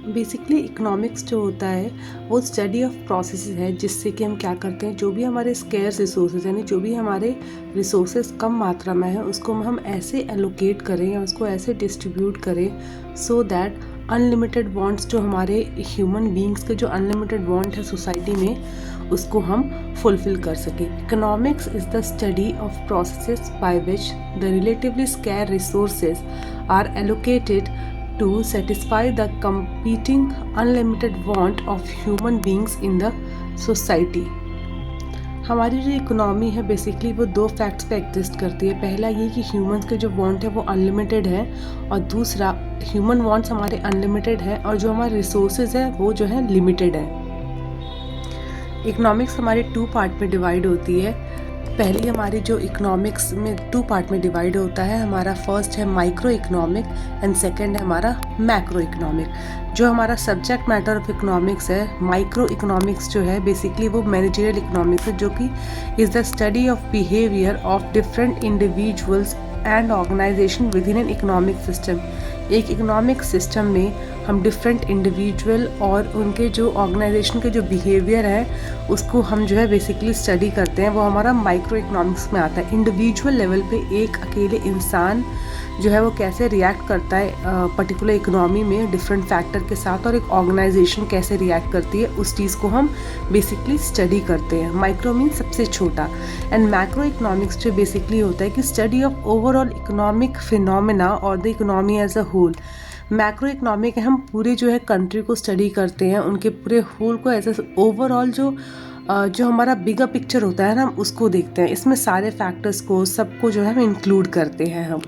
Basically economics जो होता है वो स्टडी ऑफ प्रोसेस है, जिससे कि हम क्या करते हैं, जो भी हमारे स्केर्स रिसोर्सेज यानी जो भी हमारे रिसोर्सेज कम मात्रा में है उसको हम ऐसे एलोकेट करें या उसको ऐसे डिस्ट्रीब्यूट करें सो दैट अनलिमिटेड वांट्स जो हमारे ह्यूमन बींग्स के जो अनलिमिटेड वांट है सोसाइटी में उसको हम फुलफिल कर सकें। Economics is the study of processes by which the relatively scarce resources are allocated to satisfy the competing unlimited want of human beings in the society। हमारी जो इकोनॉमी है basically वो दो फैक्ट्स पे एग्जिस्ट करती है। पहला ये कि ह्यूमंस के जो वांट है वो अनलिमिटेड है, और दूसरा ह्यूमन वांट्स हमारे अनलिमिटेड है और जो हमारे रिसोर्सेज है वो जो है लिमिटेड है। इकोनॉमिक्स हमारे टू पार्ट में डिवाइड होती है। पहली हमारी जो इकोनॉमिक्स में टू पार्ट में डिवाइड होता है, हमारा फर्स्ट है माइक्रो इकोनॉमिक एंड सेकंड है हमारा मैक्रो इकोनॉमिक। जो हमारा सब्जेक्ट मैटर ऑफ इकोनॉमिक्स है, माइक्रो इकोनॉमिक्स जो है बेसिकली वो मैनेजरियल इकोनॉमिक्स है, जो कि is the study of behaviour of different individuals and organisation within an economic system. एक इकोनॉमिक सिस्टम में हम डिफरेंट इंडिविजुअल और उनके जो ऑर्गेनाइजेशन के जो बिहेवियर है उसको हम जो है बेसिकली स्टडी करते हैं, वो हमारा माइक्रो इकोनॉमिक्स में आता है। इंडिविजुअल लेवल पे एक अकेले इंसान जो है वो कैसे रिएक्ट करता है पर्टिकुलर इकोनॉमी में डिफरेंट फैक्टर के साथ, और एक ऑर्गेनाइजेशन कैसे रिएक्ट करती है उस चीज़ को हम बेसिकली स्टडी करते हैं। माइक्रो मीन सबसे छोटा, एंड मैक्रो इकोनॉमिक्स जो बेसिकली होता है कि study of overall economic phenomena और the economy as a whole. Macro economic हम पूरे जो है कंट्री को स्टडी करते हैं, उनके पूरे होल को एज अ ओवरऑल जो हमारा बिगर पिक्चर होता है ना, हम उसको देखते हैं। इसमें सारे फैक्टर्स को सबको जो है हम इंक्लूड करते हैं। हम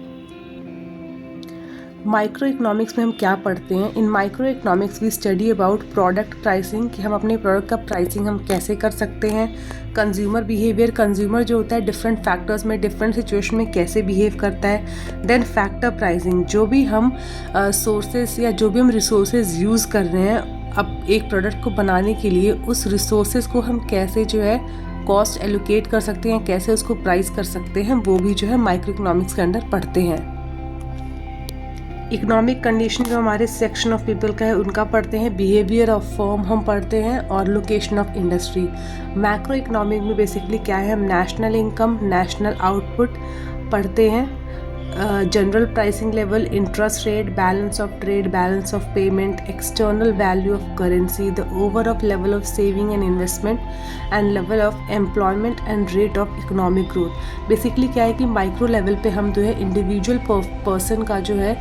माइक्रो इकोनॉमिक्स में हम क्या पढ़ते हैं, in micro economics we study about product pricing, कि हम अपने प्रोडक्ट का प्राइसिंग हम कैसे कर सकते हैं। कंज्यूमर बिहेवियर, कंज्यूमर जो होता है डिफरेंट फैक्टर्स में डिफरेंट सिचुएशन में कैसे बिहेव करता है। देन फैक्टर प्राइसिंग, जो भी हम सोर्सेज या जो भी हम रिसोर्सेज यूज़ कर रहे हैं अब एक प्रोडक्ट को बनाने के लिए, उस रिसोर्सेज को हम कैसे जो है कॉस्ट एलोकेट कर सकते हैं, कैसे उसको प्राइस कर सकते हैं, वो भी जो है माइक्रो इकोनॉमिक्स के अंडर पढ़ते हैं। इकोनॉमिक कंडीशन जो हमारे सेक्शन ऑफ पीपल का है उनका पढ़ते हैं। बिहेवियर ऑफ फर्म हम पढ़ते हैं, और location of industry. Macro economic में बेसिकली क्या है, हम नेशनल इनकम, नेशनल आउटपुट पढ़ते हैं, general pricing level, interest rate, balance of trade, balance of payment, external value of currency, the overall level of saving and investment and level of employment and rate of economic growth. Basically क्या है कि micro level पे हम जो है individual person का जो है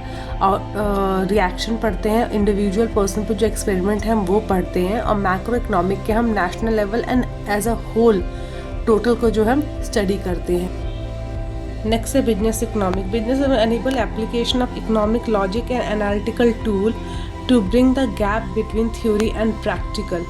रिएक्शन पढ़ते हैं, इंडिविजुअल पर्सन पे जो एक्सपेरिमेंट है हम वो पढ़ते हैं, और मैक्रो इकोनॉमिक के हम national level and as a whole total को जो हम स्टडी करते हैं। नेक्स्ट है business economic. Business enable application of economic logic and analytical tool to bring the gap between theory and practical.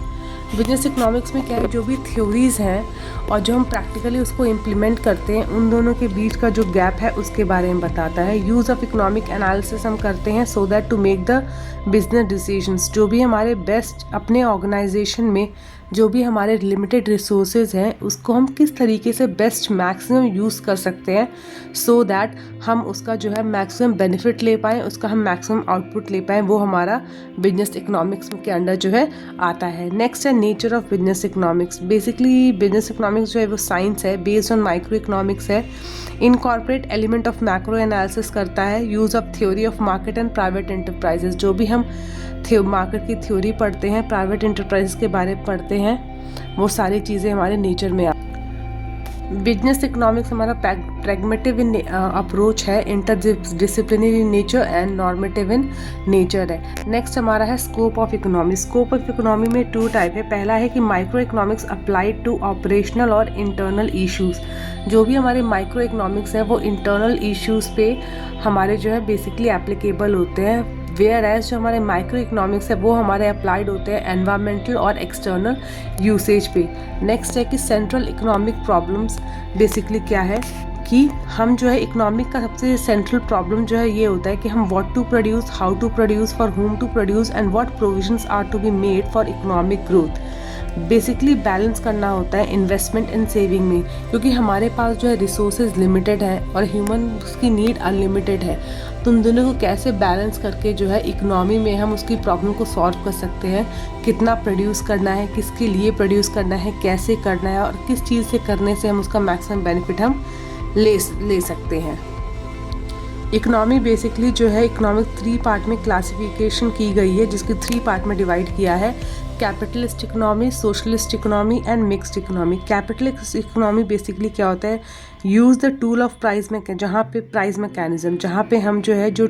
Business economics में क्या है, जो भी थ्योरीज हैं और जो हम प्रैक्टिकली उसको इम्प्लीमेंट करते हैं उन दोनों के बीच का जो गैप है उसके बारे में बताता है। यूज़ ऑफ इकोनॉमिक एनालिसिस हम करते हैं so that to make the business decisions, जो भी हमारे बेस्ट अपने ऑर्गेनाइजेशन में जो भी हमारे लिमिटेड रिसोर्सेज हैं उसको हम किस तरीके से बेस्ट मैक्सिमम यूज़ कर सकते हैं सो दैट हम उसका जो है मैक्सिमम बेनिफिट ले पाएँ, उसका हम मैक्सिमम आउटपुट ले पाएँ, वो हमारा बिजनेस इकोनॉमिक्स के अंडर जो है आता है। नेक्स्ट है nature of business economics. Basically business economics जो है वो साइंस है, बेस्ड ऑन माइक्रो इकोनॉमिक्स है। Incorporate element of macro analysis करता है। Use of theory of market and private enterprises, जो भी हम मार्केट की थ्योरी पढ़ते हैं, प्राइवेट इंटरप्राइज के बारे में पढ़ते हैं, वो सारी चीज़ें हमारे नेचर में बिजनेस इकोनॉमिक्स हमारा प्रैग्मेटिव इन अप्रोच है, interdisciplinary in nature and normative in nature है। नेक्स्ट हमारा है scope of economy. Scope of economy में टू टाइप है। पहला है कि micro economics applied to operational और इंटरनल इश्यूज़। जो भी हमारे माइक्रो इकोनॉमिक्स है वो इंटरनल इश्यूज़ पे हमारे जो है बेसिकली एप्लीकेबल होते हैं, वेयर एज जो हमारे माइक्रो इकोनॉमिक्स है वो हमारे अप्लाइड होते हैं एनवायरमेंटल और एक्सटर्नल यूसेज पे। नेक्स्ट है कि सेंट्रल इकोनॉमिक प्रॉब्लम्स। बेसिकली क्या है कि हम जो है इकोनॉमिक का सबसे सेंट्रल प्रॉब्लम जो है ये होता है कि हम what to produce, how to produce, for whom to produce and what provisions are to be made for economic growth. Basically balance करना होता है इन्वेस्टमेंट एंड सेविंग में, क्योंकि हमारे पास जो है रिसोर्सेज लिमिटेड है और ह्यूमन की नीड अनलिमिटेड है। तो उन दोनों को कैसे बैलेंस करके जो है इकोनॉमी में हम उसकी प्रॉब्लम को सॉल्व कर सकते हैं, कितना प्रोड्यूस करना है, किसके लिए प्रोड्यूस करना है, कैसे करना है और किस चीज़ से करने से हम उसका मैक्सिमम बेनिफिट हम ले सकते हैं। इकोनॉमी बेसिकली जो है इकोनॉमिक 3 पार्ट में क्लासिफिकेशन की गई है, जिसकी 3 पार्ट में डिवाइड किया है। Capitalist economy, socialist economy and mixed economy. Capitalist economy basically क्या होता है, use the tool of price में, जहाँ पे प्राइस मैकेनिज्म, जहाँ पे हम जो है जो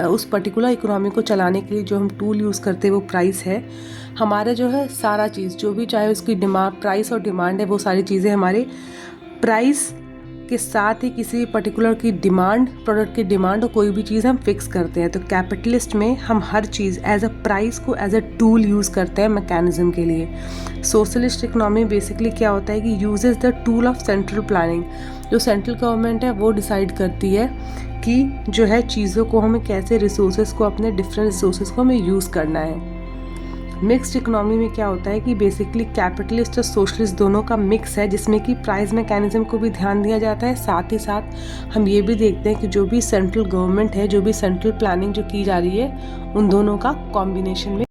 उस पर्टिकुलर इकोनॉमी को चलाने के लिए जो हम टूल यूज़ करते हैं वो प्राइस है। हमारे जो है सारा चीज़ जो भी चाहे उसकी डिमांड, प्राइस और डिमांड है, वो सारी चीज़ें हमारे प्राइस के साथ ही किसी पर्टिकुलर की डिमांड, प्रोडक्ट की डिमांड और कोई भी चीज़ हम फिक्स करते हैं। तो कैपिटलिस्ट में हम हर चीज़ एज अ प्राइस को एज अ टूल यूज़ करते हैं मैकेनिज्म के लिए। सोशलिस्ट इकोनॉमी बेसिकली क्या होता है कि uses the tool of central planning. जो सेंट्रल गवर्नमेंट है वो डिसाइड करती है कि जो है चीज़ों को हमें कैसे, रिसोर्सेज को, अपने डिफरेंट रिसोर्सेज को हमें यूज़ करना है। मिक्स्ड इकोनॉमी में क्या होता है कि बेसिकली कैपिटलिस्ट और सोशलिस्ट दोनों का मिक्स है, जिसमें कि प्राइस मैकेनिज्म को भी ध्यान दिया जाता है, साथ ही साथ हम ये भी देखते हैं कि जो भी सेंट्रल गवर्नमेंट है, जो भी सेंट्रल प्लानिंग जो की जा रही है, उन दोनों का कॉम्बिनेशन में